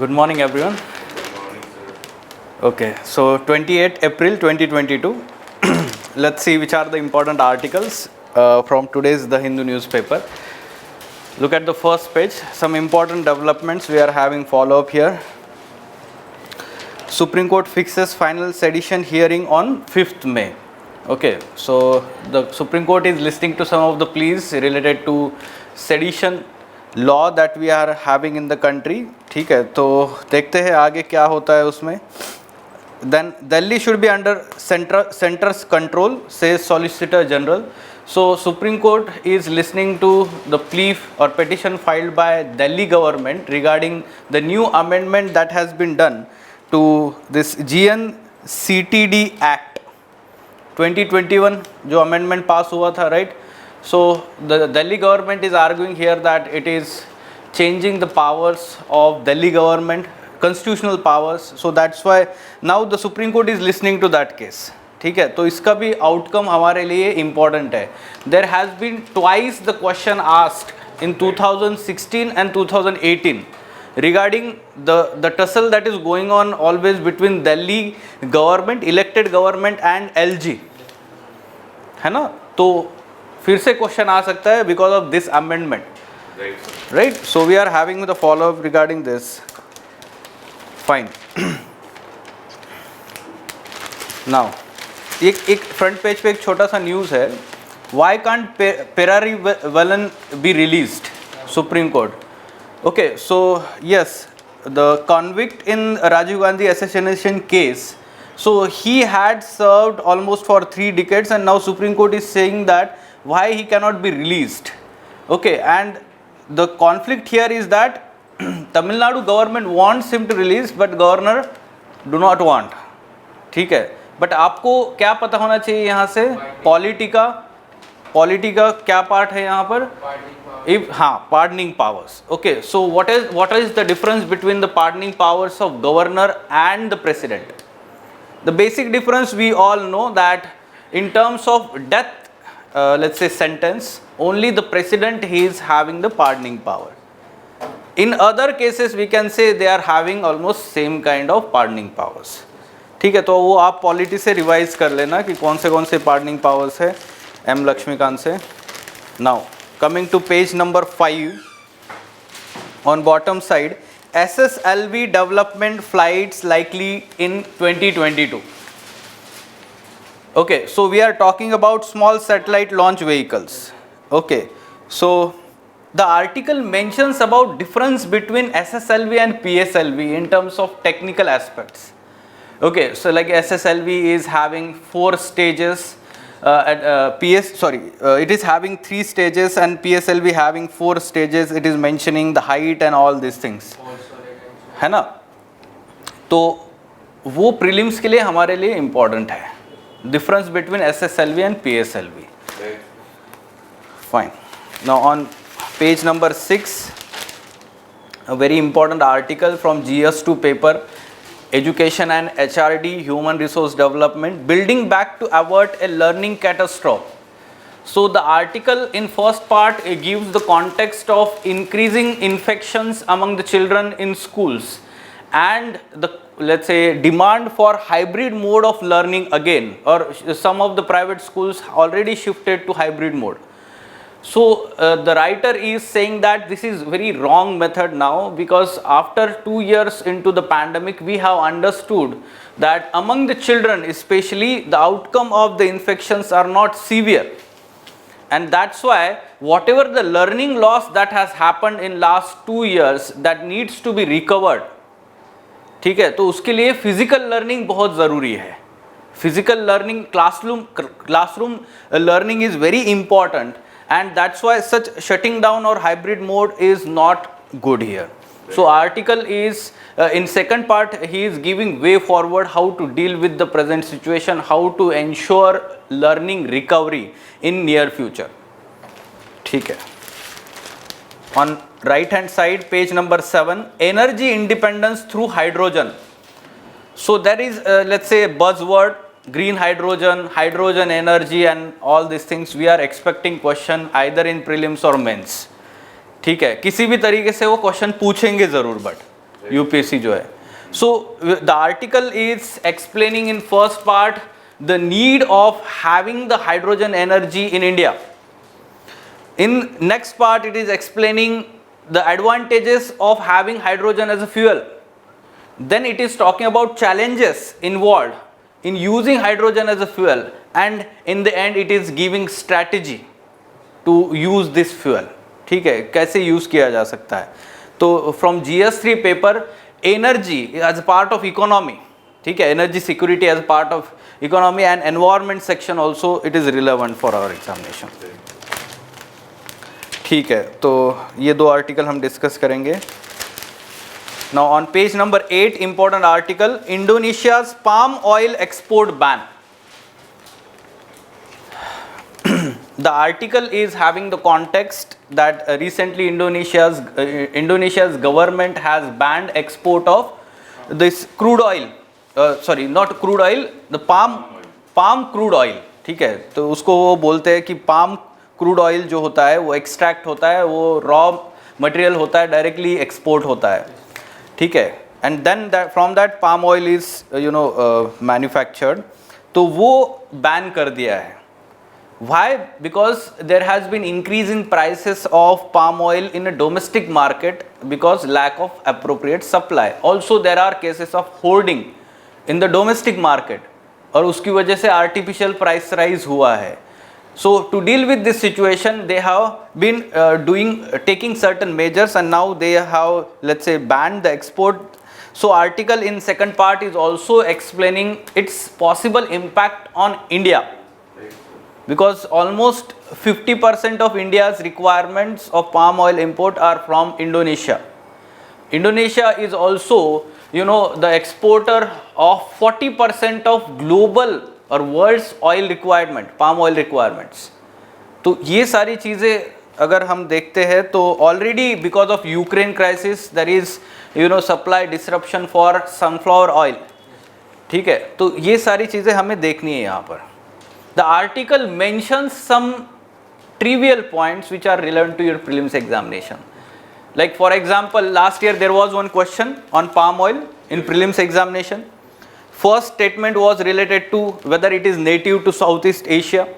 Good morning, everyone. Okay, so 28 April 2022. Let's see which are the important articles from today's The Hindu newspaper. Look at the first page. Some important developments we are having follow-up here. Supreme Court fixes final sedition hearing on 5th May. Okay, so the Supreme Court is listening to some of the pleas related to sedition law that we are having in the country. ठीक है, तो देखते हैं आगे क्या होता है उसमें. Then Delhi should be under center's control, says Solicitor General. So Supreme Court is listening to the plea or petition filed by Delhi government regarding the new amendment that has been done to this GNCTD Act 2021 जो amendment pass हुआ था, right? So the Delhi government is arguing here that it is changing the powers of Delhi government, constitutional powers. So that's why now the Supreme Court is listening to that case. ठीक है, तो इसका भी outcome हमारे लिए important है. There has been twice the question asked in 2016 and 2018 regarding the tussle that is going on always between Delhi government, elected government and LG, है ना? तो फिर से क्वेश्चन आ सकता है because of this amendment, right? So we are having the follow up regarding this. Fine. Now एक front page पे एक छोटा सा न्यूज़ है. Why can't Perarivalan be released? Supreme Court. Okay, so yes, the convict in Rajiv Gandhi assassination case, so he had served almost for 3 decades and now Supreme Court is saying that why he cannot be released. Okay, and the conflict here is that Tamil Nadu government wants him to release but governor do not want. ठीक है, but आपको क्या पता होना चाहिए यहाँ से polity का क्या पार्ट है यहाँ पर? Pardoning powers. Okay, so what is the difference between the pardoning powers of governor and the president? The basic difference we all know that in terms of death, let's say sentence, only the president he is having the pardoning power. In other cases we can say they are having almost same kind of pardoning powers. ठीक है, तो वो आप polity से revise कर लेना कि कौन से पार्डनिंग पावर्स है एम लक्ष्मीकांत से. Now coming to page number 5 on bottom side, SSLV development flights likely in 2022. Okay, so we are talking about small satellite launch vehicles. Okay, so the article mentions about difference between SSLV and PSLV in terms of technical aspects. Okay, so like SSLV is having 4 stages, it is having 3 stages and PSLV having 4 stages. It is mentioning the height and all these things, है ना? तो वो prelims के लिए हमारे लिए important है. Difference between SSLV and PSLV. Fine. Now on page number 6, a very important article from GS2 paper, Education and HRD, Human Resource Development, Building Back to Avert a Learning Catastrophe. So the article in first part gives the context of increasing infections among the children in schools and the, let's say, demand for hybrid mode of learning again, or some of the private schools already shifted to hybrid mode. So the writer is saying that this is very wrong method now, because after 2 years into the pandemic we have understood that among the children especially the outcome of the infections are not severe, and that's why whatever the learning loss that has happened in last 2 years that needs to be recovered. ठीक है, तो उसके लिए physical learning बहुत ज़रूरी है. Physical learning, classroom learning is very important, and that's why such shutting down or hybrid mode is not good here. So article is in second part he is giving way forward how to deal with the present situation, how to ensure learning recovery in near future. ठीक है. On right hand side, page number 7, energy independence through hydrogen. So there is let's say a buzzword, green hydrogen, hydrogen energy and all these things. We are expecting question either in prelims or mains. ठीक है, किसी भी तरीके से वो question पूछेंगे ज़रूर, but UPSC जो है. So the article is explaining in first part the need of having the hydrogen energy in India. In next part it is explaining the advantages of having hydrogen as a fuel. Then it is talking about challenges involved in using hydrogen as a fuel, and in the end it is giving strategy to use this fuel. ठीक है, कैसे use किया जा सकता है. तो from GS3 paper, energy as part of economy, ठीक है, energy security as part of economy and environment section also it is relevant for our examination. ठीक है, तो ये दो आर्टिकल हम डिस्कस करेंगे. Now on page number 8, important article, Indonesia's palm oil export ban. The article is having the context that recently Indonesia's government has banned export of this crude oil, sorry not crude oil, the palm crude oil. ठीक है, तो उसको वो बोलते हैं कि palm crude oil जो होता है वो extract होता है, वो raw material होता है, directly export होता है. ठीक है, and then that from that palm oil is manufactured. तो वो ban कर दिया है. Why? Because there has been increase in prices of palm oil in a domestic market because lack of appropriate supply. Also there are cases of hoarding in the domestic market, और उसकी वजह से artificial price rise हुआ है. So to deal with this situation they have been taking certain measures, and now they have, let's say, banned the export. So article in second part is also explaining its possible impact on India, because almost 50% of India's requirements of palm oil import are from Indonesia. Indonesia is also, the exporter of 40% of global or world's oil requirement, palm oil requirements. तो ये सारी चीज़ें अगर हम देखते हैं तो already because of Ukraine crisis there is supply disruption for sunflower oil. ठीक है, तो ये सारी चीज़ें हमें देखनी है यहाँ पर. The article mentions some trivial points which are relevant to your prelims examination. Like for example, last year there was one question on palm oil in prelims examination. First statement was related to whether it is native to Southeast Asia.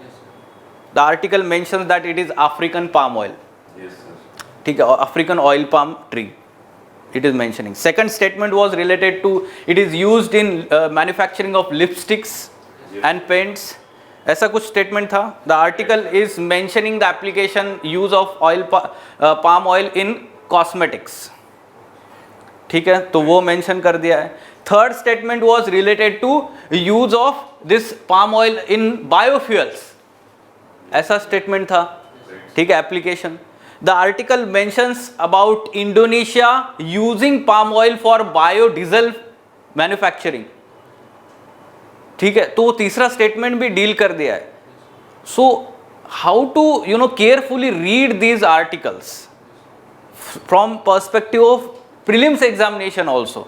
The article mentions that it is African palm oil. Yes, sir. ठीक है, African oil palm tree. It is mentioning. Second statement was related to it is used in manufacturing of lipsticks and paints. ऐसा कुछ statement था. The article is mentioning the application use of oil palm oil in cosmetics. ठीक है, तो वो mention कर दिया है. Third statement was related to use of this palm oil in biofuels. ऐसा स्टेटमेंट था. ठीक है, application. The article mentions about Indonesia using palm oil for biodiesel manufacturing. ठीक है, तो तीसरा स्टेटमेंट भी डील कर दिया है. So how to carefully read these articles from perspective of prelims examination also.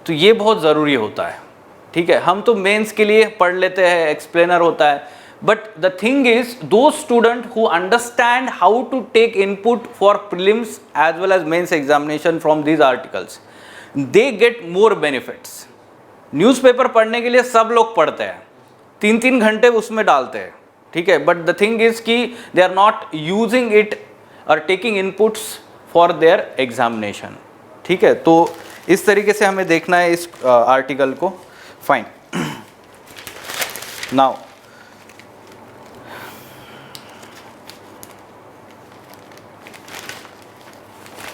तो ये बहुत ज़रूरी होता है. ठीक है, हम तो मेंस के लिए पढ़ लेते हैं, एक्सप्लेनर होता है, but the thing is though student who understand how to take input for prelims as well as mains examination from these articles, they get more benefits. Newspaper पढ़ने के लिए सब लोग पढ़ते हैं, 3-3 घंटे उसमें डालते हैं. ठीक है, बट द थिंग इज कि they are not using it or taking inputs for their examination. ठीक है, तो इस तरीके से हमें देखना है इस आर्टिकल को. Fine. Now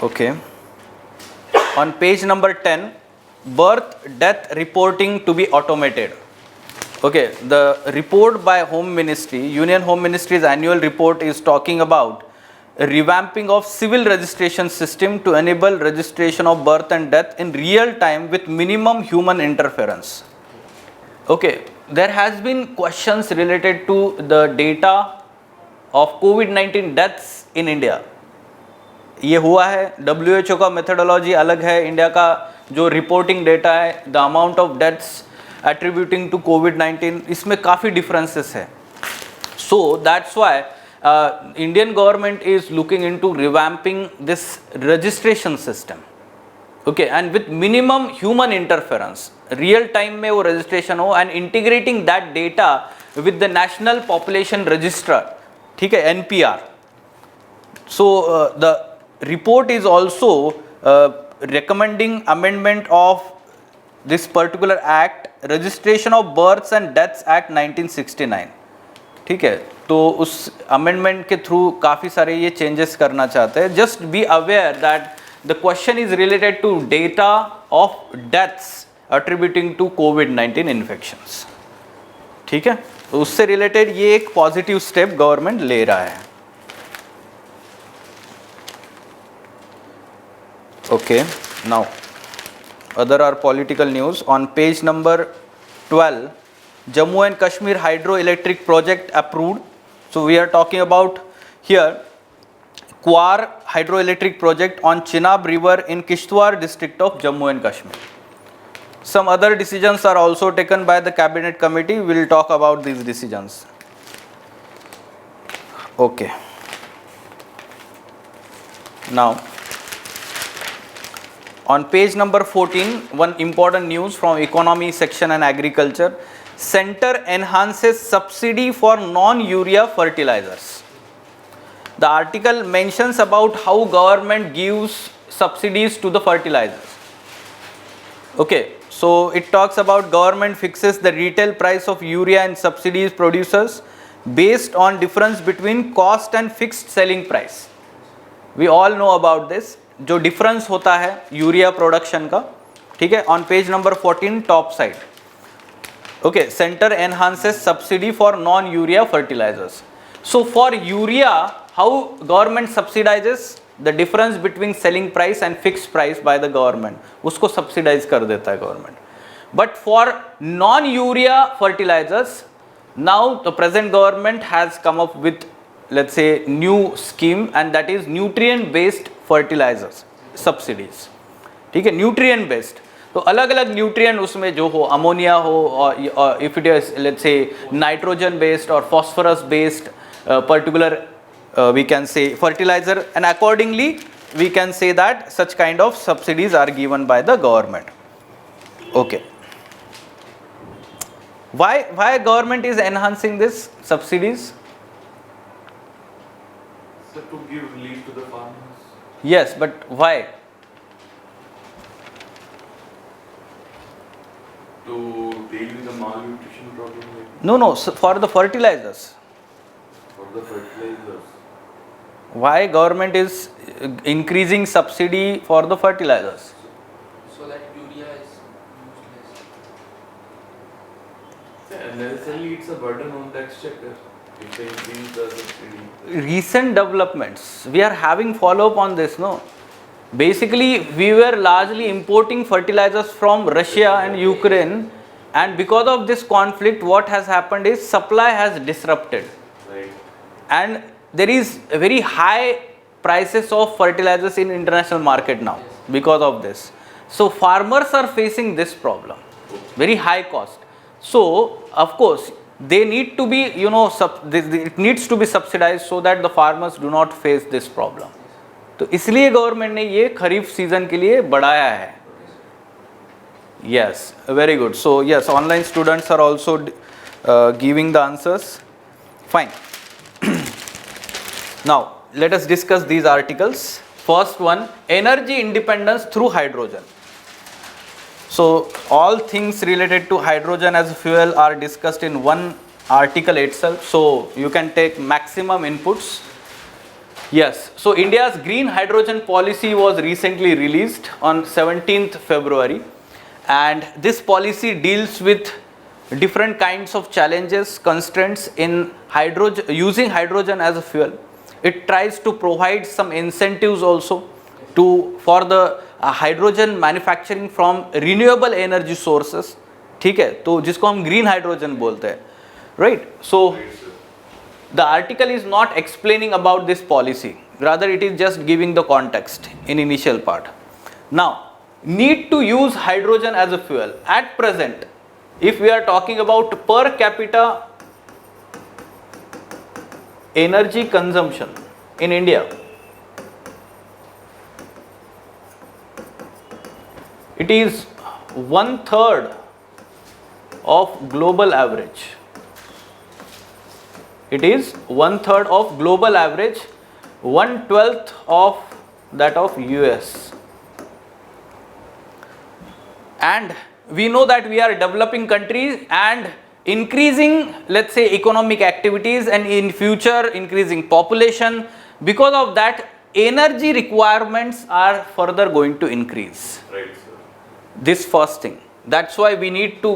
okay, on page number 10, birth death reporting to be automated. Okay, the report by Home Ministry, Union Home Ministry's annual report is talking about revamping of civil registration system to enable registration of birth and death in real time with minimum human interference. Okay, there has been questions related to the data of COVID-19 deaths in India. ये हुआ है. WHO का methodology अलग है, India का जो reporting data है, the amount of deaths attributing to कोविड-19, इसमें काफ़ी डिफरेंसेस है. So that's why Indian government is looking into revamping this registration system. Okay, and with minimum human interference, real time में वो रजिस्ट्रेशन हो, and integrating that data with the national population register, ठीक है, NPR. So the report is also recommending amendment of this particular act, Registration of Births and Deaths Act 1969. ठीक है, तो उस amendment के थ्रू काफ़ी सारे ये चेंजेस करना चाहते हैं. Just be aware that the question is related to data of deaths attributing to कोविड-19 इन्फेक्शंस. ठीक है, तो उससे रिलेटेड ये एक पॉजिटिव स्टेप गवर्नमेंट ले रहा है. Okay, now other are political news. On page number 12, Jammu and Kashmir hydroelectric project approved. So we are talking about here Kwar hydroelectric project on Chenab river in Kishtwar district of Jammu and Kashmir. Some other decisions are also taken by the cabinet committee. We will talk about these decisions. Okay, now on page number 14, one important news from economy section and agriculture. Center enhances subsidy for non-urea fertilizers. The article mentions about how government gives subsidies to the fertilizers. Okay, so it talks about government fixes the retail price of urea and subsidies producers based on difference between cost and fixed selling price. We all know about this, जो difference होता है urea production का. ठीक है, on page number 14 top side. Okay, centre enhances subsidy for non urea fertilisers. So for urea how government subsidises the difference between selling price and fix price by the government, उसको subsidise कर देता है government. But for non urea fertilisers now the present government has come up with, let's say, new scheme, and that is nutrient based fertilizers subsidies. ठीक है, nutrient based, तो अलग अलग nutrient उसमें जो हो, अमोनिया हो, और if it is let's say nitrogen based or phosphorus based particular we can say fertilizer, and accordingly we can say that such kind of subsidies are given by the government. Okay, why government is enhancing this subsidies? So to give relief to the farmers. Yes, but why? To deal with the malnutrition problem maybe. No, so for the fertilizers. For the fertilizers. Why government is increasing subsidy for the fertilizers? So that urea is used less. Necessarily it's a burden on the exchequer if they increase the subsidy. Recent developments, we are having follow up on this, no? Basically we were largely importing fertilizers from Russia and Ukraine, and because of this conflict what has happened is supply has disrupted. Right. And there is a very high prices of fertilizers in international market now because of this. So farmers are facing this problem, very high cost. So of course they need to be, it needs to be subsidized so that the farmers do not face this problem. तो इसलिए government ने ये खरीफ season के लिए बढ़ाया है. Yes, very good. So yes, online students are also giving the answers. Fine. Now let us discuss these articles. First one, energy independence through hydrogen. So all things related to hydrogen as a fuel are discussed in one article itself, so you can take maximum inputs. Yes, so India's green hydrogen policy was recently released on 17th February, and this policy deals with different kinds of challenges, constraints in using hydrogen as a fuel. It tries to provide some incentives also for the hydrogen manufacturing from renewable energy sources. ठीक है, तो जिसको हम green hydrogen बोलते हैं, right. So the article is not explaining about this policy, rather it is just giving the context in initial part. Now need to use hydrogen as a fuel at present, if we are talking about per capita energy consumption in India, It is 1/3 of global average. It is 1/3 of global average, 1/12 of that of US. And we know that we are developing countries and increasing, let's say, economic activities, and in future increasing population. Because of that, energy requirements are further going to increase. Right, sir. This first thing. That's why we need to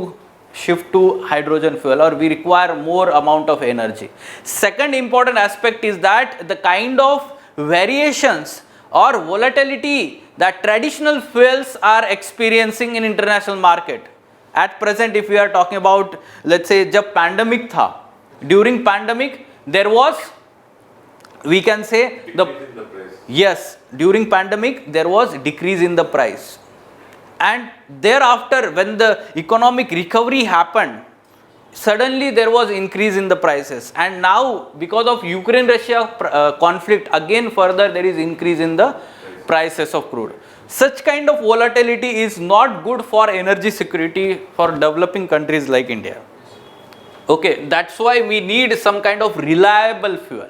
shift to hydrogen fuel, or we require more amount of energy. Second important aspect is that the kind of variations or volatility that traditional fuels are experiencing in international market. At present, if we are talking about, let's say, जब pandemic था, during pandemic there was, we can say, Decrease in the price. yes, during pandemic there was decrease in the price, and thereafter when the economic recovery happened, suddenly there was increase in the prices, and now because of Ukraine Russia conflict, again further there is increase in the prices of crude. Such kind of volatility is not good for energy security for developing countries like India. Okay, that's why we need some kind of reliable fuel.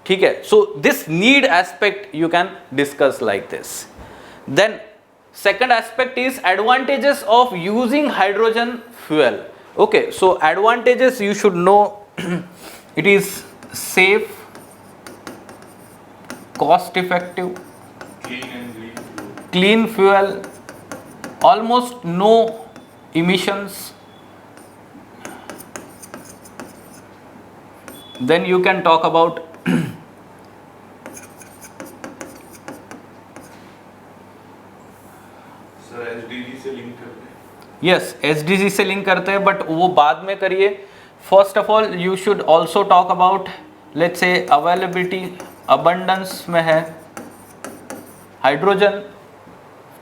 ठीक है, so this need aspect you can discuss like this. Then second aspect is advantages of using hydrogen fuel. Okay, so advantages you should know. It is safe, cost effective, Clean and green fuel. clean fuel, almost no emissions. Then you can talk about Sir, SDG से link करते हैं. Yes, SDG से link करते हैं, but वो बाद में करिए. First of all you should also talk about, let's say, availability, abundance में है hydrogen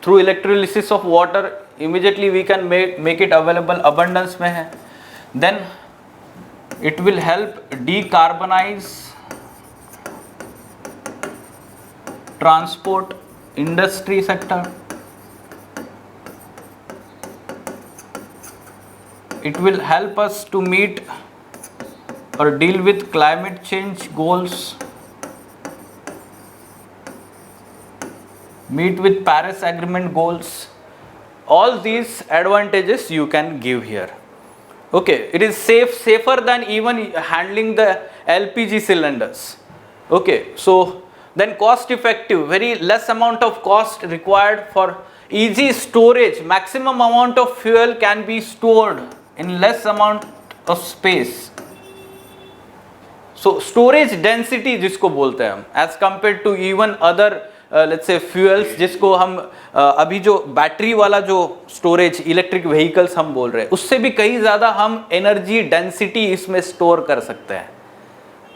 through electrolysis of water, immediately we can make it available, abundance में है. Then it will help decarbonise transport, industry sector. It will help us to meet or deal with climate change goals, meet with Paris Agreement goals. All these advantages you can give here. Okay, it is safer than even handling the LPG cylinders. Okay, so then cost effective, very less amount of cost required for easy storage. Maximum amount of fuel can be stored in less amount of space. So storage density जिसको बोलते हैं हम, as compared to even other let's say fuels, जिसको हम अभी जो battery वाला जो स्टोरेज इलेक्ट्रिक व्हीकल्स हम बोल रहे हैं, उससे भी कई ज़्यादा हम एनर्जी डेंसिटी इसमें स्टोर कर सकते हैं.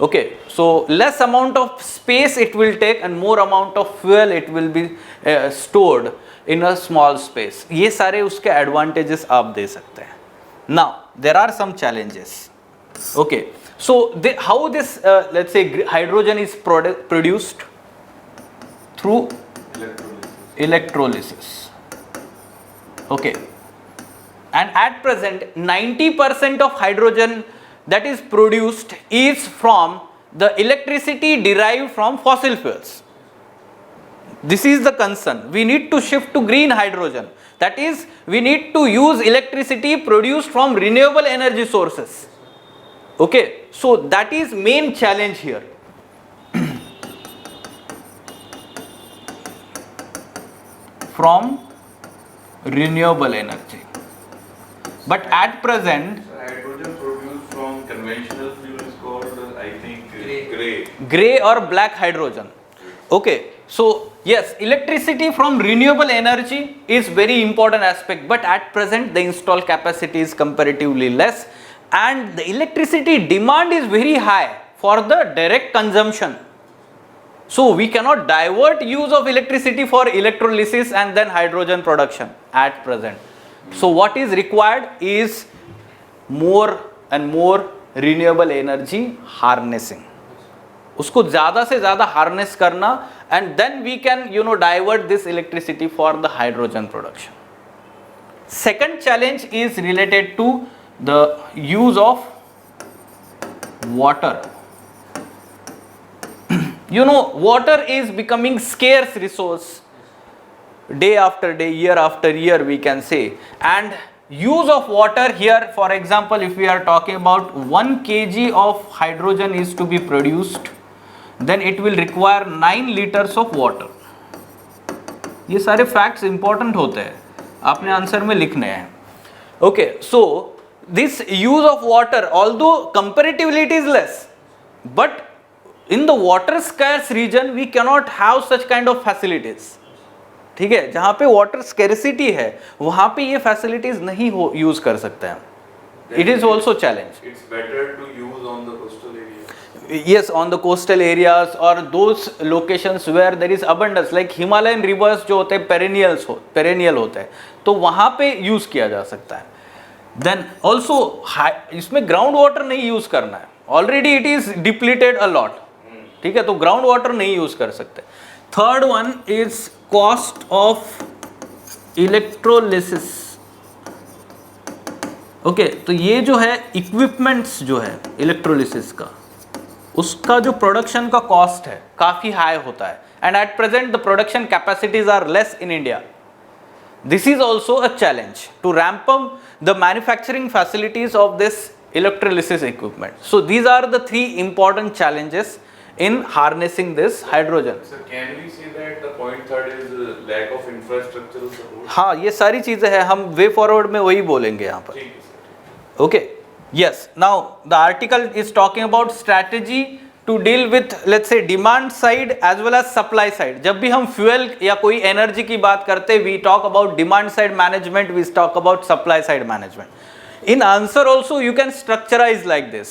Okay, so less amount of space it will take and more amount of fuel it will be stored in a small space. ये सारे उसके advantages आप दे सकते हैं. Now there are some challenges. Okay, so how this let's say hydrogen is produced through electrolysis. Okay, and at present 90% of hydrogen that is produced is from the electricity derived from fossil fuels. This is the concern. We need to shift to green hydrogen. That is, we need to use electricity produced from renewable energy sources. Okay, so that is main challenge here. From renewable energy. But at present, Hydrogen produced from conventional fuel is called, I think, Grey. grey or black hydrogen. Okay, so yes, electricity from renewable energy is very important aspect, but at present the installed capacity is comparatively less and the electricity demand is very high for the direct consumption. So we cannot divert use of electricity for electrolysis and then hydrogen production at present. So what is required is more and more renewable energy harnessing. उसको ज़्यादा से ज़्यादा harness करना, and then we can divert this electricity for the hydrogen production. Second challenge is related to the use of water. You know, water is becoming scarce resource day after day, year after year, we can say. And use of water here, for example, if we are talking about 1 kg of hydrogen is to be produced, then it will require 9 liters of water. ये सारे facts important होते हैं, आपने answer में लिखने हैं. Okay, so this use of water, although comparatively it is less, but in the water scarce region we cannot have such kind of facilities. ठीक है, जहां पे वाटर स्कैरिसिटी है वहां पे ये फैसिलिटीज नहीं हो यूज कर सकते हैं. It is also challenge. It's better to use on the coastal area. Yes, on the coastal areas or those locations where there is abundance, like Himalayan rivers जो होते हैं perennial होते हैं, तो वहाँ पे यूज़ किया जा सकता है. Then also इसमें ग्राउंड वाटर नहीं यूज़ करना है, already it is depleted a lot. ठीक है, तो ग्राउंड वाटर नहीं यूज़ कर सकते. Third one is cost of electrolysis. Okay, तो ये जो है इक्विपमेंट्स जो है इलेक्ट्रोलिसिस का, उसका जो प्रोडक्शन का कॉस्ट है काफ़ी हाई होता है. And at present the production capacities are less in India. This is also a challenge to ramp up the manufacturing facilities of this electrolysis equipment. So these are the 3 important challenges in harnessing this hydrogen. So can we say that the point third is lack of infrastructural support? हाँ, ये सारी चीज़ें हैं, हम way forward में वही बोलेंगे यहाँ पर. ठीक है sir. Okay, yes. Now the article is talking about strategy to deal with, let's say, demand side as well as supply side. जब भी हम fuel या कोई energy की बात करते, we talk about demand side management, we talk about supply side management. In answer also you can structurize like this.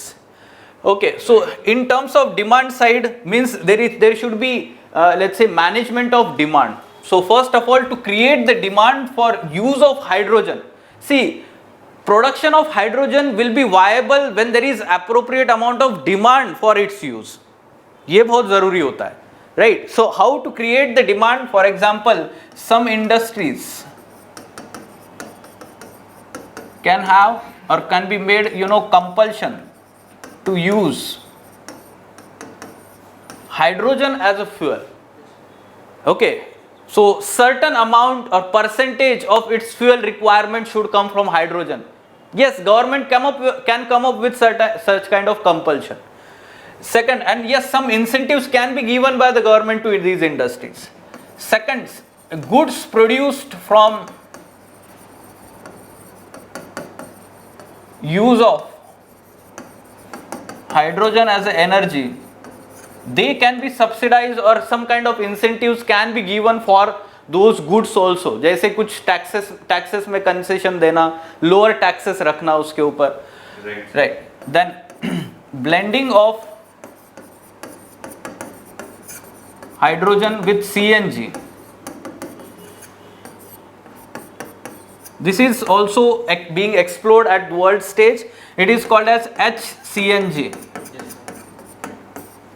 Okay, so in terms of demand side means there should be let's say management of demand. So first of all, to create the demand for use of hydrogen, see, production of hydrogen will be viable when there is appropriate amount of demand for its use. ये बहुत ज़रूरी होता है, right? So how to create the demand? For example, some industries can have or can be made, you know, compulsion to use hydrogen as a fuel. Okay, so certain amount or percentage of its fuel requirement should come from hydrogen. Yes, government can come up with such kind of compulsion. Second, and yes, some incentives can be given by the government to these industries. Second, goods produced from use of hydrogen as an energy, they can be subsidized or some kind of incentives can be given for those goods also. जैसे कुछ taxes में concession देना, lower taxes रखना उसके ऊपर, right? Then blending of hydrogen with CNG. This is also being explored at world stage. It is called as HCNG.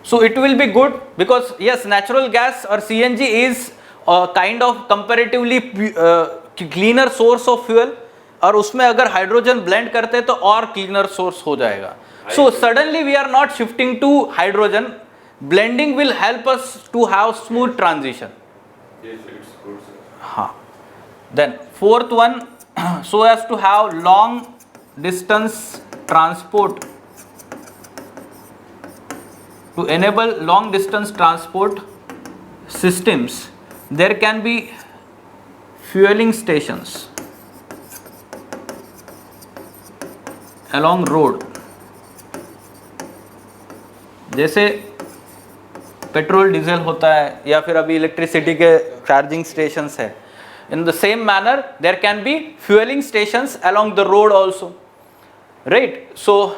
So it will be good because yes, natural gas or CNG is a kind of comparatively cleaner source of fuel. और उसमें अगर hydrogen blend करते तो और cleaner source हो जाएगा. So suddenly we are not shifting to hydrogen. Blending will help us to have smooth transition. Yes, it's good, sir. हाँ. Then fourth one, so as to have long distance transport, to enable long distance transport systems, there can be fueling stations along road. जैसे petrol diesel होता है या फिर अभी electricity के charging stations है, in the same manner there can be fueling stations along the road also, right? So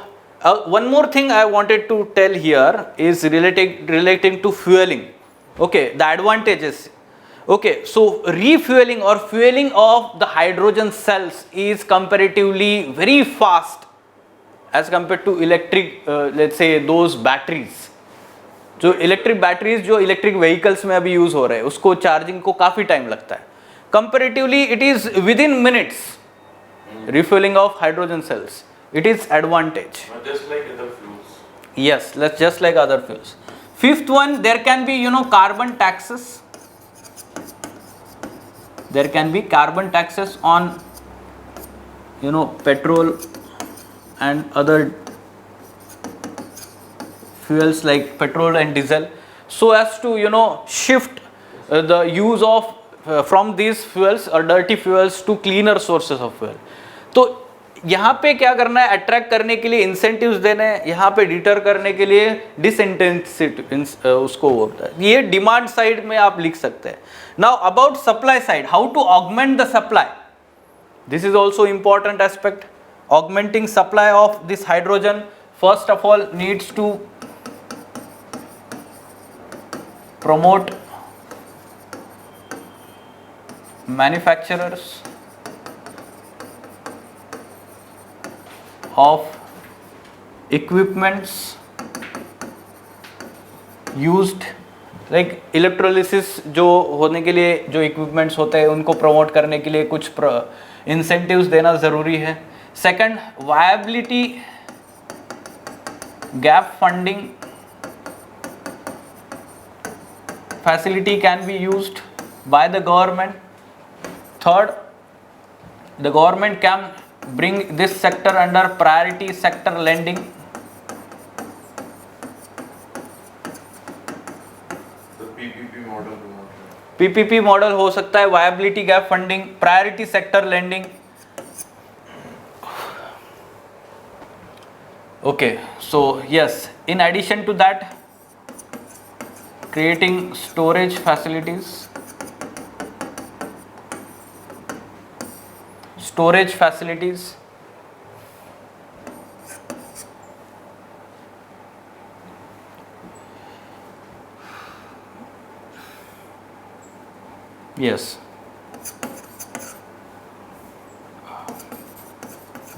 one more thing I wanted to tell here is relating to fueling. Okay, the advantages. Okay, so refueling or fueling of the hydrogen cells is comparatively very fast as compared to electric let's say those batteries. जो electric batteries जो electric vehicles में अभी use हो रहे हैं उसको charging को काफ़ी टाइम लगता है. Comparatively it is with in minutes refueling of hydrogen cells. It is advantage. Just like other fuels. Yes, let's just like other fuels. Fifth one, there can be carbon taxes. There can be carbon taxes on petrol and other fuels like petrol and diesel, so as to shift the use of from these fuels or dirty fuels to cleaner sources of fuel. तो यहाँ पे क्या करना है, attract करने के लिए incentives देने हैं, यहाँ पे डिटर करने के लिए डिसइंटेंसिटी उसको होता है. ये डिमांड साइड में आप लिख सकते हैं. Now about supply side, how to augment the supply. This is also important aspect. Augmenting supply of this hydrogen, first of all, needs to promote manufacturers of equipments used like electrolysis जो होने के लिए जो equipments होते हैं उनको promote करने के लिए कुछ incentives देना ज़रूरी है. Second, viability gap funding facility can be used by the government. Third, the government can bring this sector under priority sector lending. The PPP model. PPP model हो सकता है, viability gap funding, priority sector lending. Okay, so yes, in addition to that, creating storage facilities. Storage facilities. Yes.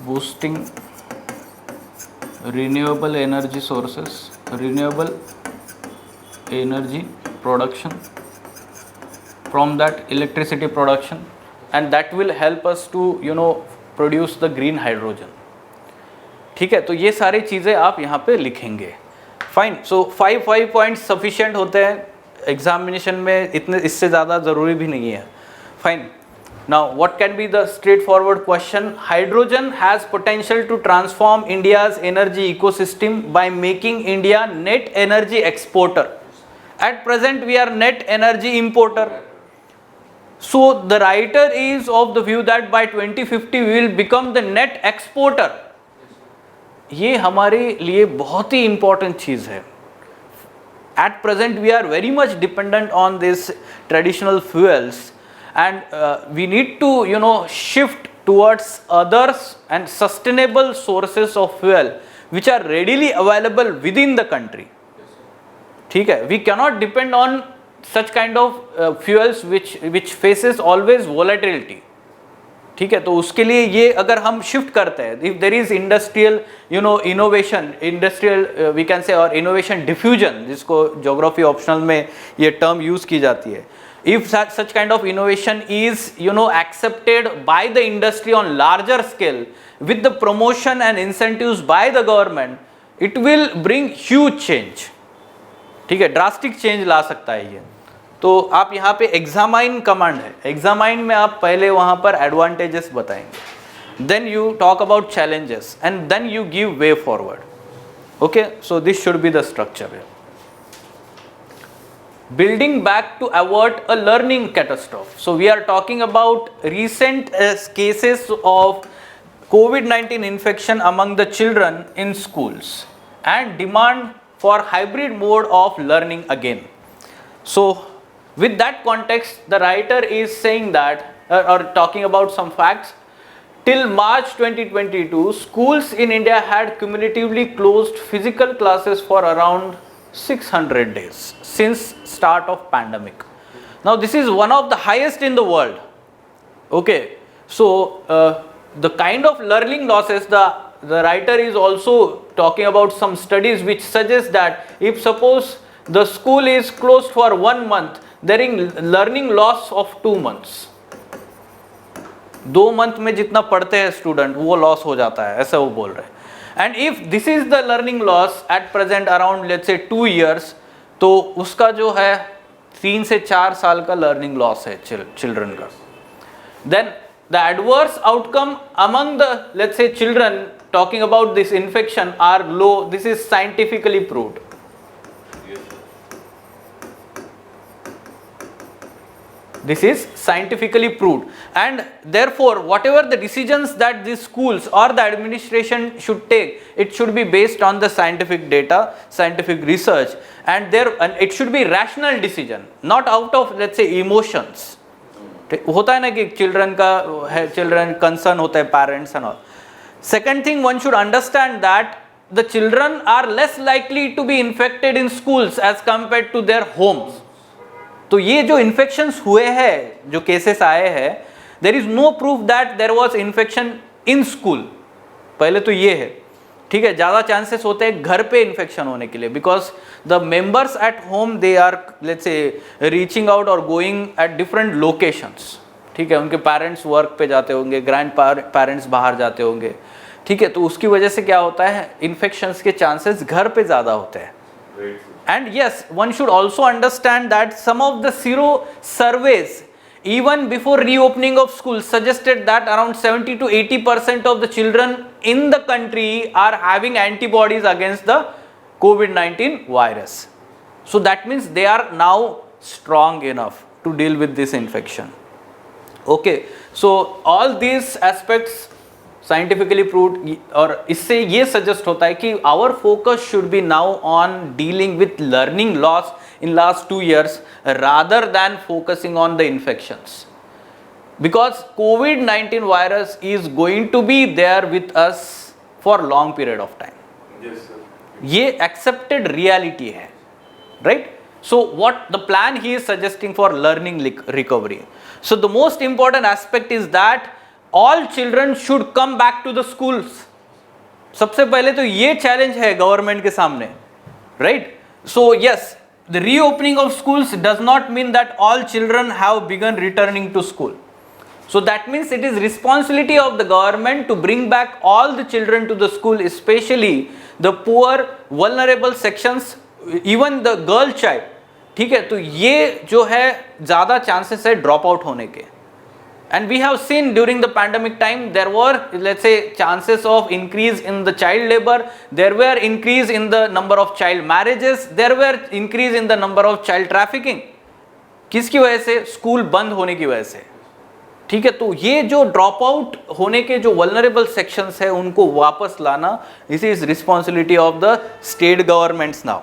Boosting renewable energy sources, renewable energy production from that electricity production, and that will help us to produce the green hydrogen. ठीक है, तो ये सारी चीज़ें आप यहाँ पे लिखेंगे. फाइन. सो 5 पॉइंट्स सफिशिएंट होते हैं एग्जामिनेशन में, इतने इससे ज़्यादा ज़रूरी भी नहीं है. Fine. Now what can be the straightforward question. Hydrogen has potential to transform India's energy ecosystem by making India net energy exporter. At present we are net energy importer. So the writer is of the view that by 2050 we will become the net exporter. ये हमारे लिए बहुत ही important चीज़ है. At present we are very much dependent on these traditional fuels, and we need to shift towards others and sustainable sources of fuel which are readily available within the country. ठीक है, we cannot depend on such kind of fuels which faces always volatility. ठीक है, तो उसके लिए ये अगर हम शिफ्ट करते हैं, if there is industrial innovation, industrial we can say, और इनोवेशन डिफ्यूजन जिसको ज्योग्राफी ऑप्शनल में ये टर्म यूज की जाती है, if such kind of innovation is accepted by the industry on larger scale with the promotion and incentives by the government, it will bring huge change. ठीक है, drastic change ला सकता है ये. तो आप यहाँ पे एग्जामाइन कमांड है, एग्जामाइन में आप पहले वहाँ पर एडवांटेजेस बताएंगे, then you talk about challenges and then you give way forward. Okay, so this should be the structure. Building back to avert a learning catastrophe. So we are talking about recent cases of COVID-19 infection among the children in schools and demand for hybrid mode of learning again. So with that context, the writer is saying that or talking about some facts. Till March 2022, schools in India had cumulatively closed physical classes for around 600 days since start of pandemic. Now this is one of the highest in the world. Okay, so the kind of learning losses, the writer is also talking about some studies which suggest that if suppose the school is closed for 1 month, there is learning loss of 2 months. 2 month में जितना पढ़ते हैं student वो loss हो जाता है, ऐसा वो बोल रहे हैं। And if this is the learning loss at present around let's say 2 years, तो उसका जो है 3 से 4 साल का लर्निंग लॉस है चिल्ड्रन का। Then the adverse outcome among the let's say children talking about this infection are low. This is scientifically proved. Yes, sir. This is scientifically proved, and therefore whatever the decisions that these schools or the administration should take, it should be based on the scientific data, scientific research, and it should be rational decision, not out of let's say emotions. होता है ना कि children का है, children concern होता है, parents and all. Second thing, one should understand that the children are less likely to be infected in schools as compared to their homes. तो ये जो infections हुए हैं, जो cases आए हैं, there is no proof that there was infection in school. पहले तो ये है, ठीक है. ज़्यादा chances होते हैं घर पे infection होने के लिए, because the members at home they are let's say reaching out or going at different locations. ठीक है, उनके पेरेंट्स वर्क पे जाते होंगे, ग्रैंड पेरेंट्स बाहर जाते होंगे, ठीक है. तो उसकी वजह से क्या होता है, इन्फेक्शंस के चांसेस घर पे ज़्यादा होते हैं. And yes, one should also understand that some of the sero surveys even before reopening of schools suggested that around 70 to 80% of the children in the country are having antibodies against the COVID-19 virus. So that means they are now strong enough to deal with this infection. Okay, so all these aspects scientifically proved, और इससे ये suggest होता है कि our focus should be now on dealing with learning loss in last 2 years rather than focusing on the infections, because COVID-19 virus is going to be there with us for long period of time. Yes, sir. ये accepted reality है, right? So what the plan he is suggesting for learning recovery. So the most important aspect is that all children should come back to the schools. सबसे पहले तो ये challenge है government के सामने, right? So yes, the reopening of schools does not mean that all children have begun returning to school. So that means it is responsibility of the government to bring back all the children to the school, especially the poor, vulnerable sections, even the girl child. ठीक है, तो ये जो है ज़्यादा chances है drop out होने के. And we have seen during the pandemic time there were let's say chances of increase in the child labor, there were increase in the number of child marriages, there were increase in the number of child trafficking. किसकी वजह से? School बंद होने की वजह से. ठीक है, तो ये जो ड्रॉप आउट होने के जो वल्नरेबल सेक्शंस है उनको वापस लाना, this is responsibility of the state governments now.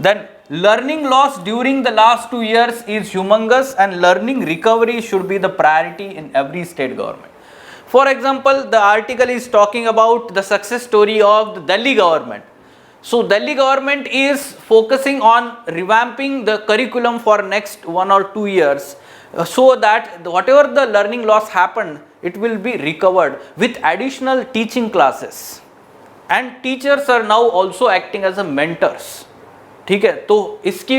Then learning loss during the last 2 years is humongous, and learning recovery should be the priority in every state government. For example, the article is talking about the success story of the Delhi government. So Delhi government is focusing on revamping the curriculum for next 1 or 2 years, so that whatever the learning loss happened, it will be recovered with additional teaching classes, and teachers are now also acting as a mentors. ठीक है, तो इसकी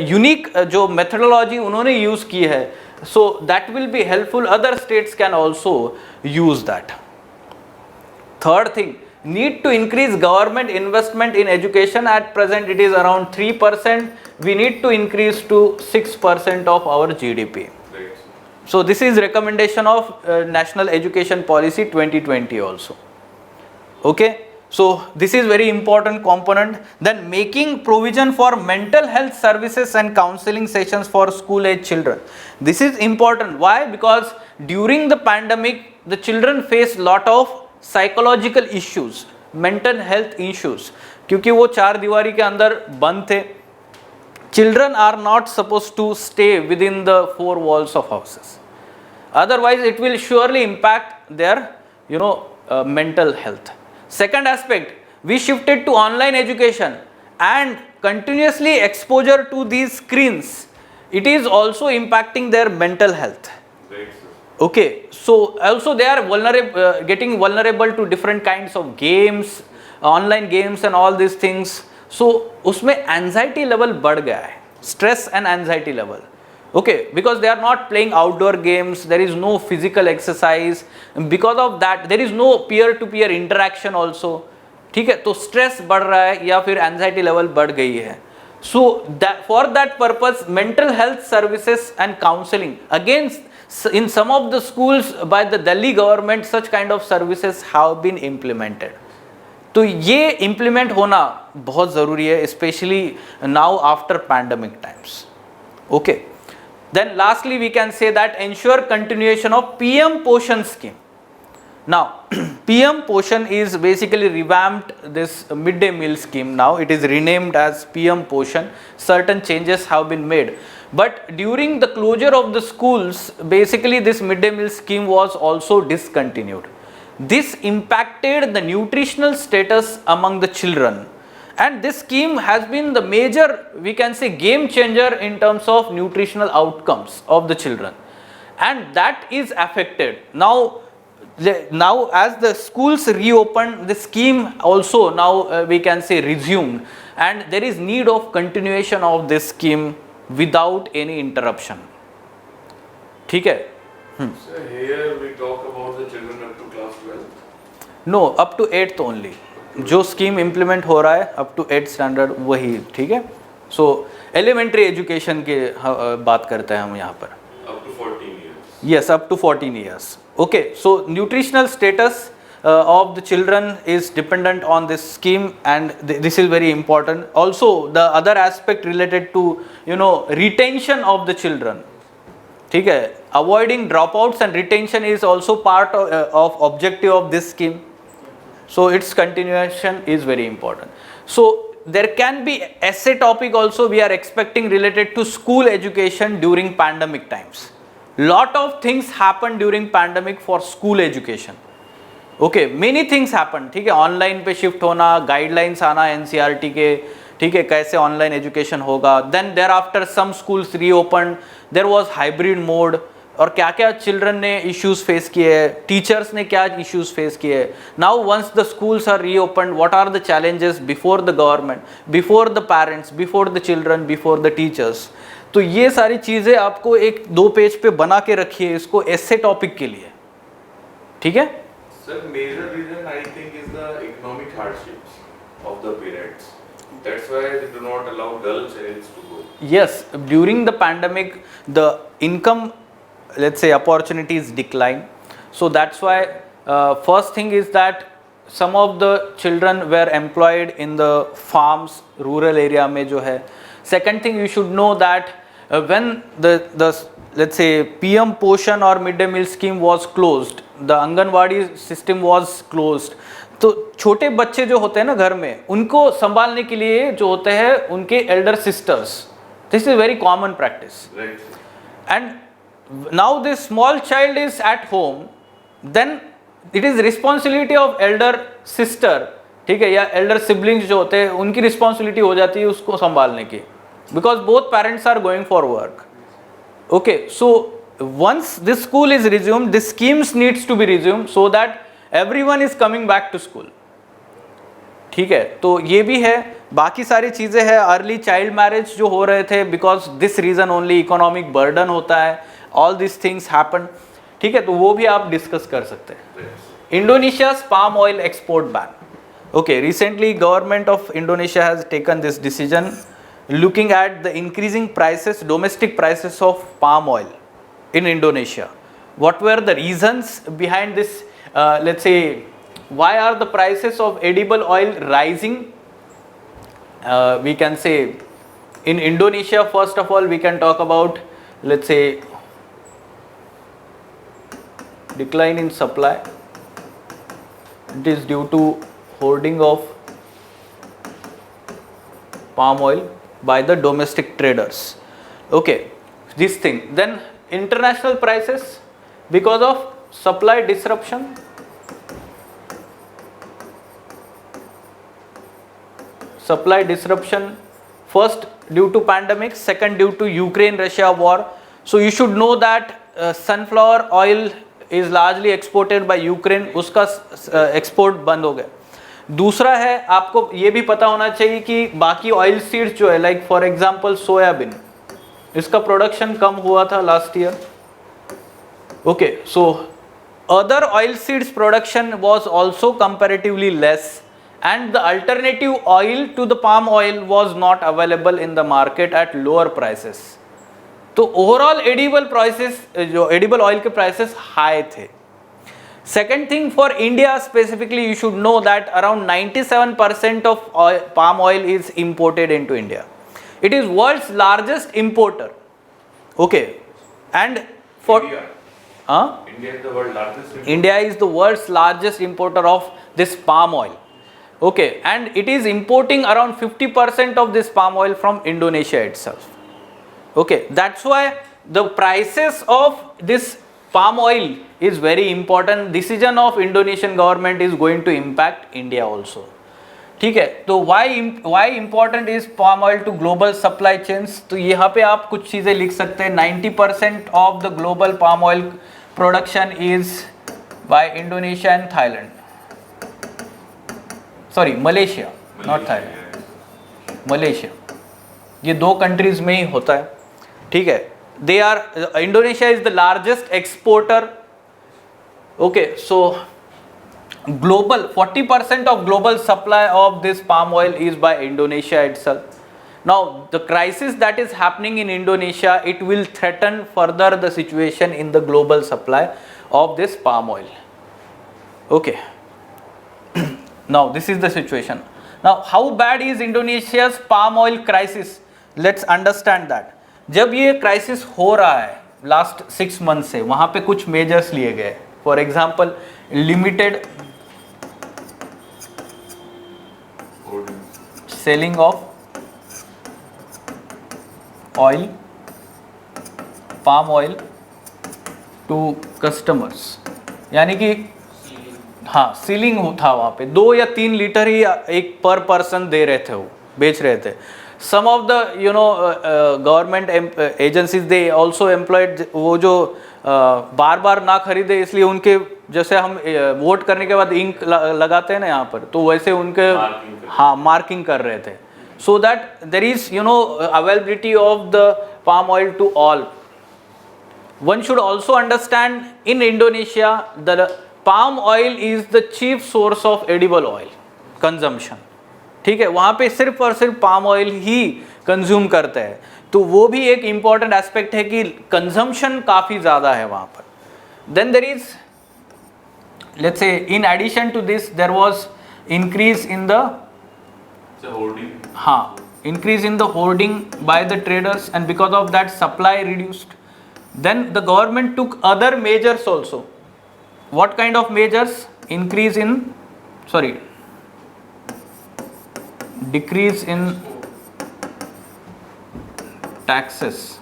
unique जो methodology उन्होंने use की है, so that will be helpful. Other states can also use that. Third thing, need to increase government investment in education. At present it is around 3%. We need to increase to 6% of our GDP. So this is recommendation of National Education Policy 2020 also. Okay. So this is very important component. Then making provision for mental health services and counseling sessions for school age children. This is important. Why? Because during the pandemic, the children face lot of psychological issues, mental health issues. क्योंकि वो 4 दीवारी के अंदर बंद थे. Children are not supposed to stay within the 4 walls of houses. Otherwise, it will surely impact their, mental health. Second aspect, we shifted to online education, and continuously exposure to these screens, it is also impacting their mental health. Okay, so also they are vulnerable, getting vulnerable to different kinds of games, online games and all these things. So उसमें anxiety level बढ़ गया है, stress and anxiety level. Okay, because they are not playing outdoor games, there is no physical exercise, because of that there is no peer to peer interaction also. ठीक है, तो stress बढ़ रहा है या फिर एंजाइटी लेवल बढ़ गई है. So that for that purpose mental health services and counseling, again in some of the schools by the Delhi government such kind of services have been implemented. तो ये implement होना बहुत ज़रूरी है, especially now after pandemic times. Okay. Then lastly we can say that ensure continuation of PM Poshan scheme. Now PM Poshan is basically revamped this midday meal scheme. Now it is renamed as PM Poshan. Certain changes have been made, but during the closure of the schools basically this midday meal scheme was also discontinued. This impacted the nutritional status among the children, and this scheme has been the major, we can say, game changer in terms of nutritional outcomes of the children, and that is affected now. As the schools reopened, the scheme also now we can say resumed, and there is need of continuation of this scheme without any interruption. ठीक है? So here we talk about the children up to class 12. No, up to 8th only. जो scheme implement हो रहा है up to 8th standard वही. ठीक है, सो elementary education के बात करते हैं हम यहाँ पर. Up to 14 years. Yes, up to 14 years. Okay, so nutritional status of the children is dependent on this scheme, and this is very important. Also the other aspect related to retention of the children. ठीक है, avoiding dropouts and retention is also part of objective of this scheme. So its continuation is very important. So there can be essay topic also we are expecting related to school education during pandemic times. Lot of things happen during pandemic for school education. Okay, many things happen. ठीक है, online पे shift होना, guidelines आना NCERT के, ठीक है, कैसे online education होगा. Then there after some schools reopen, there was hybrid mode, और क्या क्या चिल्ड्रन ने इश्यूज फेस किए हैं, टीचर्स ने क्या इश्यूज फेस किए हैं. Now once the schools are reopen, what are the challenges before the government, before the parents, before the children, before the teachers. तो ये सारी चीज़ें आपको एक 2 पेज पे बना के रखिए इसको एसे टॉपिक के लिए. ठीक है. Sir, major reason I think is the economic hardships of the parents. That's why they do not allow girl childs to go. Yes, during the pandemic the income, let's say, opportunities decline. So that's why first thing is that some of the children were employed in the farms, rural area में जो है. Second thing you should know that when the let's say PM Poshan or midday meal scheme was closed, the Anganwadi system was closed. तो छोटे बच्चे जो होते हैं ना घर में, उनको संभालने के लिए जो होते हैं उनके elder sisters. This is very common practice. Right. And now this small child is at home, then it is responsibility of elder sister, ठीक है, या elder siblings जो होते हैं उनकी responsibility हो जाती है उसको संभालने की, because both parents are going for work. Okay, so once this school is resumed, this schemes needs to be resumed so that everyone is coming back to school. ठीक है, तो ये भी है. बाकी सारी चीज़ें हैं. अर्ली चाइल्ड मैरिज जो हो रहे थे because this reason only, economic burden होता है, ऑल दिस थिंग्स हैपन. ठीक है, तो वो भी आप डिस्कस कर सकते हैं. इंडोनेशियाज palm oil export ban. Okay, recently government of Indonesia has taken this decision looking at the increasing prices, domestic prices of palm oil in Indonesia. What were the reasons behind this? Let's say, why are the prices of edible oil rising? We can say in Indonesia, first of all, we can talk about, let's say, decline in supply. It is due to hoarding of palm oil by the domestic traders. Okay, this thing. Then international prices because of supply disruption. Supply disruption, first due to pandemic, second due to Ukraine-Russia war. So you should know that sunflower oil is largely exported by Ukraine. उसका export बंद हो गया. दूसरा है, आपको ये भी पता होना चाहिए कि बाकी ऑयल सीड्स जो है, लाइक फॉर एग्जांपल सोयाबीन, इसका प्रोडक्शन कम हुआ था last year. Okay, so other oilseeds production was also comparatively less, and the alternative oil to the palm oil was not available in the market at lower prices. तो overall edible prices, जो edible oil के prices high थे. Second thing, for India specifically you should know that around 97% of palm oil is imported into India. It is world's largest importer. Okay, and for India is the world's largest importer. India is the world's largest importer of this palm oil. Okay, and it is importing around 50% of this palm oil from Indonesia itself. Okay, that's why the prices of this palm oil is very important. Decision of Indonesian government is going to impact India also. ठीक है, तो why important is palm oil to global supply chains? तो यहाँ पे आप कुछ चीज़ें लिख सकते हैं. 90% of the global palm oil production is by Indonesia and Thailand. Sorry, Malaysia, not Thailand. Malaysia. ये दो कंट्रीज में ही होता है. ठीक है, they are, Indonesia is the largest exporter. Okay, so global 40% of global supply of this palm oil is by Indonesia itself. Now the crisis that is happening in Indonesia, it will threaten further the situation in the global supply of this palm oil. Okay. Now this is the situation. Now how bad is Indonesia's palm oil crisis? Let's understand that. जब ये crisis हो रहा है last 6 month से, वहाँ पे कुछ measures लिए गए. For example, limited selling of oil, palm oil to customers, यानी कि हाँ सीलिंग था वहाँ पे 2 या 3 लीटर ही एक पर पर्सन दे रहे थे, वो बेच रहे थे. Some of the government agencies they also employed, वो जो बार बार ना खरीदे, इसलिए उनके जैसे हम वोट करने के बाद इंक लगाते हैं ना यहाँ पर, तो वैसे उनके हाँ मार्किंग कर रहे थे, so that there is availability of the palm oil to all. One should also understand, in Indonesia the palm oil is the chief source of edible oil consumption. ठीक है, वहाँ पे सिर्फ और सिर्फ पाम ऑयल ही कंज्यूम करते हैं, तो वो भी एक इम्पॉर्टेंट एस्पेक्ट है कि कंजम्पशन काफ़ी ज़्यादा है वहाँ पर. Then there is, let's say, in addition to this there was increase in the हाँ increase in the hoarding by the traders, and because of that supply reduced. Then the government took other measures also. What kind of measures? Decrease in taxes.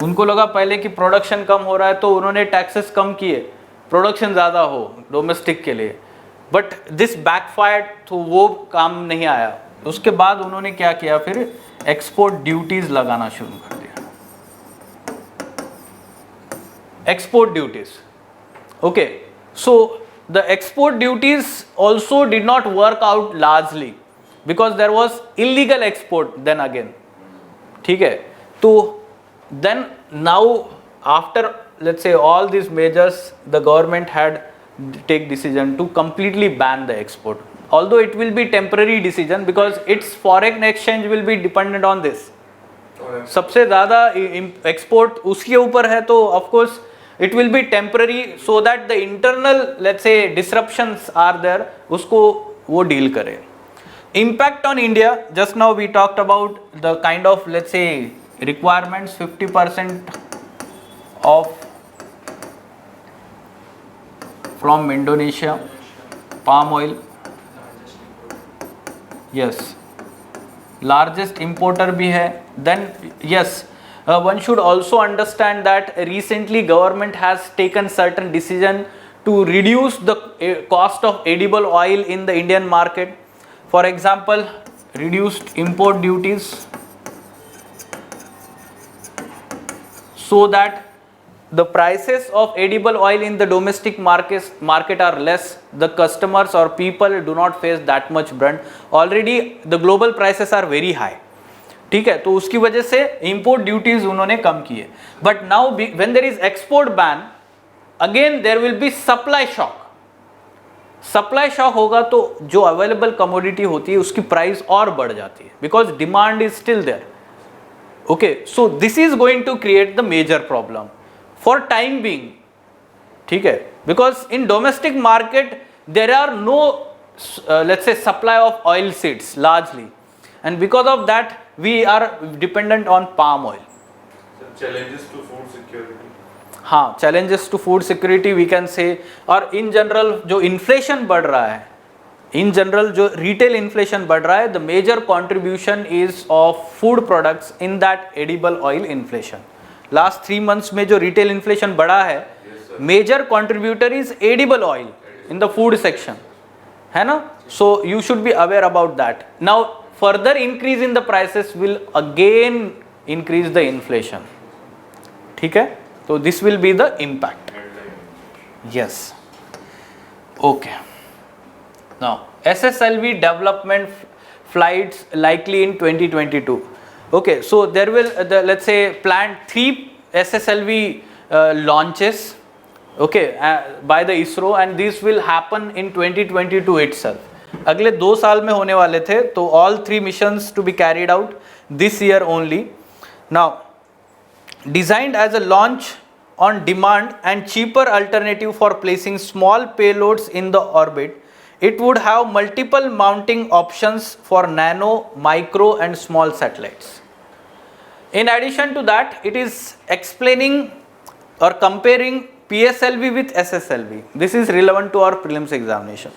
उनको लगा पहले कि production कम हो रहा है, तो उन्होंने टैक्सेस कम किए, प्रोडक्शन ज़्यादा हो डोमेस्टिक के लिए, बट दिस बैकफायर्ड, तो वो काम नहीं आया. उसके बाद उन्होंने क्या किया, फिर एक्सपोर्ट ड्यूटीज लगाना शुरू कर दिया. Export duties. Okay, so the export duties also did not work out largely because there was illegal export then again. ठीक है, तो then now after let's say all this measures, the government had take decision to completely ban the export. Although it will be temporary decision because its foreign exchange will be dependent on this. सबसे ज़्यादा export उसके ऊपर है, तो of course it will be temporary so that the internal let's say disruptions are there, उसको वो deal करें. Impact on India, just now we talked about the kind of let's say requirements. 50% of from Indonesia palm oil. Yes, largest importer भी है. Then yes, one should also understand that recently government has taken certain decision to reduce the cost of edible oil in the Indian market. For example, reduced import duties so that the prices of edible oil in the domestic market are less. The customers or people do not face that much brunt. Already the global prices are very high. ठीक है, तो उसकी वजह से import duties उन्होंने कम किए. But now when there is export ban, again there will be supply shock. Supply shock होगा तो जो अवेलेबल कमोडिटी होती है उसकी प्राइस और बढ़ जाती है, because demand is still there. Okay, so this is going to create the major problem for time being. ठीक है, because in domestic market there are no let's say supply of oil seeds largely, and because of that we are dependent on palm oil. Challenges to food security. हाँ, challenges to food security we can say. और in general जो inflation बढ़ रहा है, in general जो retail inflation बढ़ रहा है, the major contribution is of food products in that edible oil inflation. Last 3 months में जो retail inflation बढ़ा है, major contributor is edible oil in the food section. है ना? So you should be aware about that. Now further increase in the prices will again increase the inflation. ठीक है? So this will be the impact. Yes. Okay. Now SSLV development flights likely in 2022. Okay, so there will let's say planned 3 SSLV launches. Okay, by the ISRO, and this will happen in 2022 itself. अगले 2 साल में होने वाले थे, तो all 3 missions to be carried out this year only. Now, designed as a launch on demand and cheaper alternative for placing small payloads in the orbit, it would have multiple mounting options for nano, micro and small satellites. In addition to that, it is explaining or comparing PSLV with SSLV. This is relevant to our prelims examination.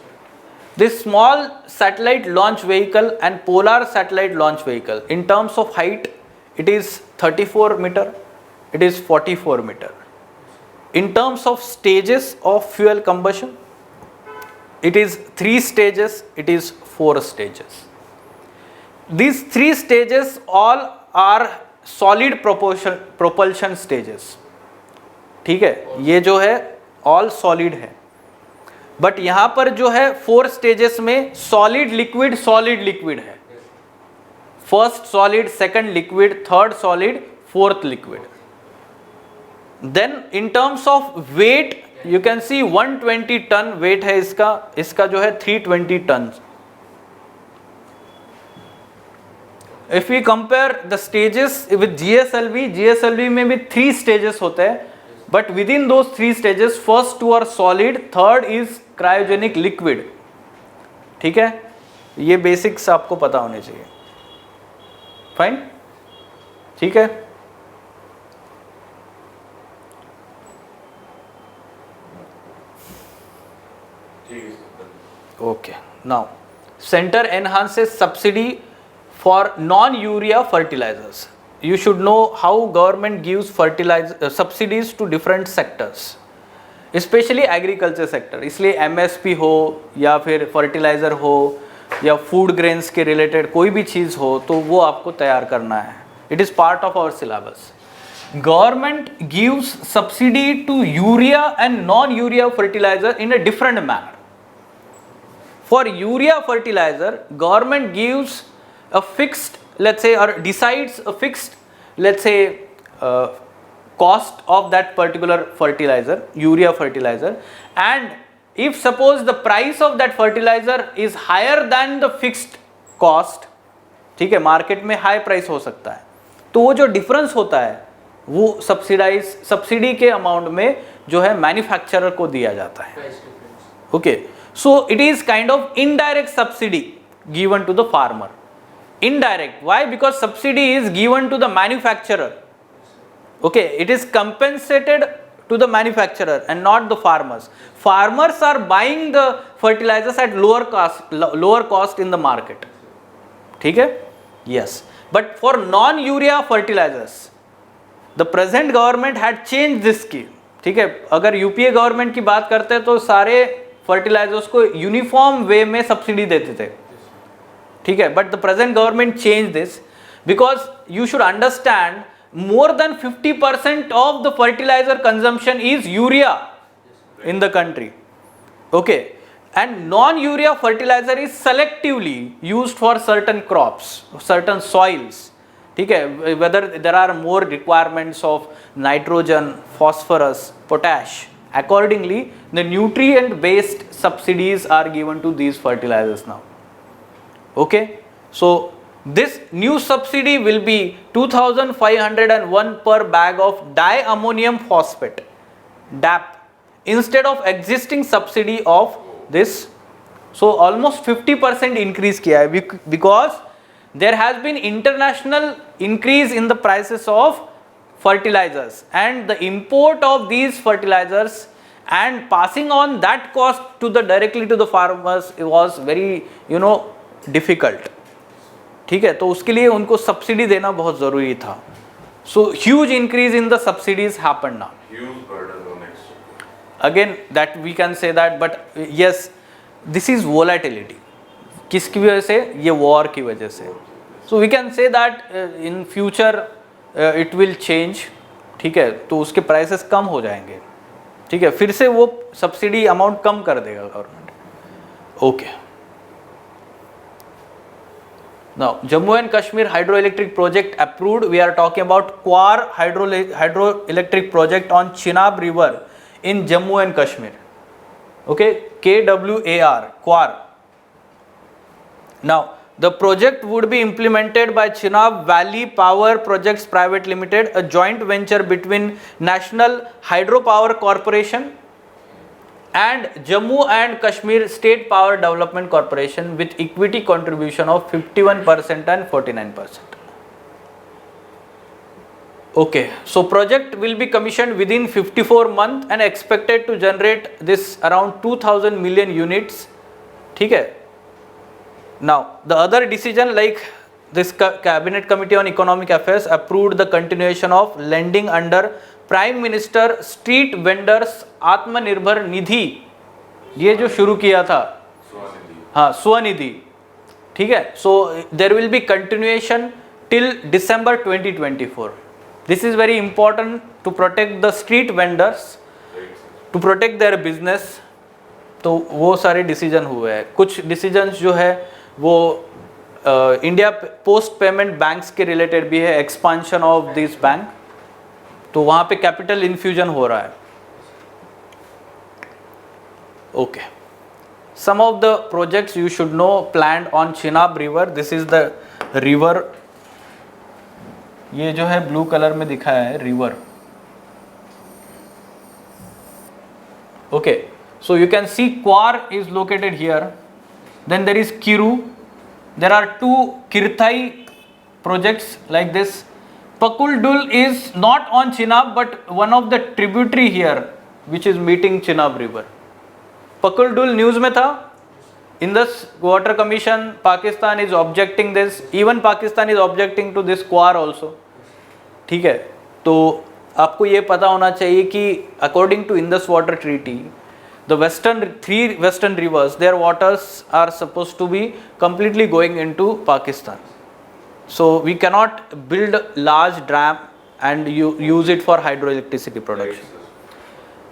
This small satellite launch vehicle and polar satellite launch vehicle, in terms of height, it is 34 meter, it is 44 meter. In terms of stages of fuel combustion, it is 3 stages, it is 4 stages. These 3 stages all are solid propulsion stages. ठीक है, ये जो है all solid है, but यहां पर जो है 4 स्टेजेस में सॉलिड लिक्विड है. First solid, second liquid, third solid, fourth liquid. Then in terms of weight you can see 120 ton weight है इसका जो है 320 ton. If we compare the stages with GSLV में भी 3 स्टेजेस होते हैं. But within those 3 stages, first 2 are solid, third is cryogenic liquid. ठीक है, ये बेसिक्स आपको पता होने चाहिए. फाइन, ठीक है. Okay, now center enhances subsidy for non-urea fertilizers. You should know how government gives subsidies to different sectors, especially agriculture sector. इसलिए MSP हो या फिर fertilizer हो या food grains के related कोई भी चीज़ हो तो वो आपको तैयार करना है. It is part of our syllabus. Government gives subsidy to urea and non-urea fertilizer in a different manner. For urea fertilizer, government gives a fixed, let's say, or decides a fixed, let's say, cost of that particular fertilizer, urea fertilizer, and if suppose the price of that fertilizer is higher than the fixed cost, ठीक है, market में high price हो सकता है, तो वो जो difference होता है वो सब्सिडी के अमाउंट में जो है मैन्युफैक्चरर को दिया जाता है. Okay, so it is kind of indirect subsidy given to the farmer. Indirect, why? Because subsidy is given to the manufacturer. Okay, it is compensated to the manufacturer and not the farmers. Farmers are buying the fertilizers at lower cost in the market. ठीक है? Yes. But for non-urea fertilizers, the present government had changed this scheme. ठीक है, अगर UPA government की बात करते हैं तो सारे फर्टिलाइजर्स को यूनिफॉर्म वे में सब्सिडी देते थे. ठीक है, but the present government change this because you should understand more than 50% of the fertilizer consumption is urea in the country. Okay, and non-urea fertilizer is selectively used for certain crops, certain soils, ठीक है, whether there are more requirements of nitrogen, phosphorus, potash, accordingly the nutrient based subsidies are given to these fertilizers now. Okay, so this new subsidy will be 2501 per bag of diammonium phosphate, DAP, instead of existing subsidy of this. So almost 50% increase किया है, because there has been international increase in the prices of fertilizers, and the import of these fertilizers and passing on that cost to the directly to the farmers, it was very difficult. ठीक है, तो उसके लिए उनको subsidy देना बहुत ज़रूरी था. So huge increase in the subsidies happened now. Huge burden on next. Again that we can say that, but yes, this is volatility. किसकी वजह से? ये वॉर की वजह से. So we can say that in future it will change. ठीक है, तो उसके प्राइसेस कम हो जाएंगे. ठीक है, फिर से वो सब्सिडी अमाउंट कम कर देगा government. Okay. Now, Jammu and Kashmir hydroelectric project approved. We are talking about Kwar hydroelectric project on Chenab River in Jammu and Kashmir. Okay, KWAR, Kwar. Now, the project would be implemented by Chenab Valley Power Projects Private Limited, a joint venture between National Hydropower Corporation and Jammu and Kashmir State Power Development Corporation, with equity contribution of 51% and 49%. Okay, so project will be commissioned within 54 months and expected to generate this around 2000 million units. ठीक है. Now the other decision, like this Cabinet Committee on Economic Affairs approved the continuation of lending under prime minister street vendors Atmanirbhar Nidhi, ये जो शुरू किया था, हाँ, स्वनिधि. ठीक है, so there will be continuation till December 2024. This is very important to protect the street vendors, to protect their business. तो वो सारे डिसीजन हुए हैं. कुछ डिसीजंस जो है वो इंडिया पोस्ट पेमेंट बैंक्स के रिलेटेड भी है, एक्सपांशन ऑफ दिस बैंक, तो वहाँ पे कैपिटल इन्फ्यूजन हो रहा है. Okay, some of the projects you should know planned on Chenab river. This is the river, ये जो है ब्लू कलर में दिखाया है river. Okay, so you can see Kwar is located here, then there is Kiru, there are 2 Kirthai projects like this. Pakuldul is not on Chenab but one of the tributary here which is meeting Chenab river. Pakuldul news में था. Indus Water Commission, Pakistan is objecting this. Even Pakistan is objecting to this Kwar also. ठीक है, तो आपको ये पता होना चाहिए कि according to Indus Water Treaty, the three western rivers, their waters are supposed to be completely going into Pakistan. So we cannot build large dam and use it for hydroelectricity production.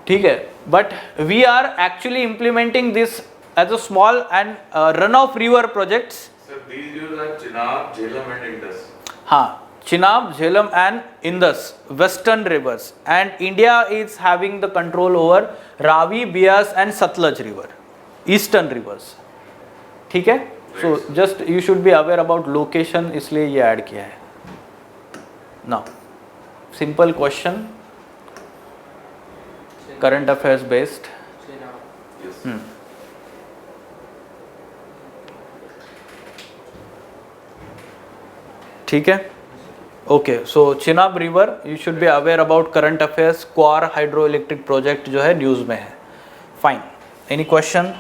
ठीक है, but we are actually implementing this as a small and runoff river projects. Sir, these rivers are Chenab, Jhelum and Indus. हाँ, Chenab, Jhelum and Indus, western rivers, and India is having the control over Ravi, Beas and Satluj river, eastern rivers. ठीक है. So just you should be aware about location, इसलिए ये add किया है. Now simple question, current affairs based. Yes. ठीक है. Okay, so Chenab river you should be aware about current affairs. Kwar hydroelectric project जो है न्यूज़ में है. Fine. Any question?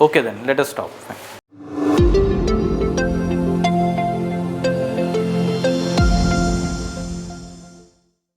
Okay then, let us stop. Fine.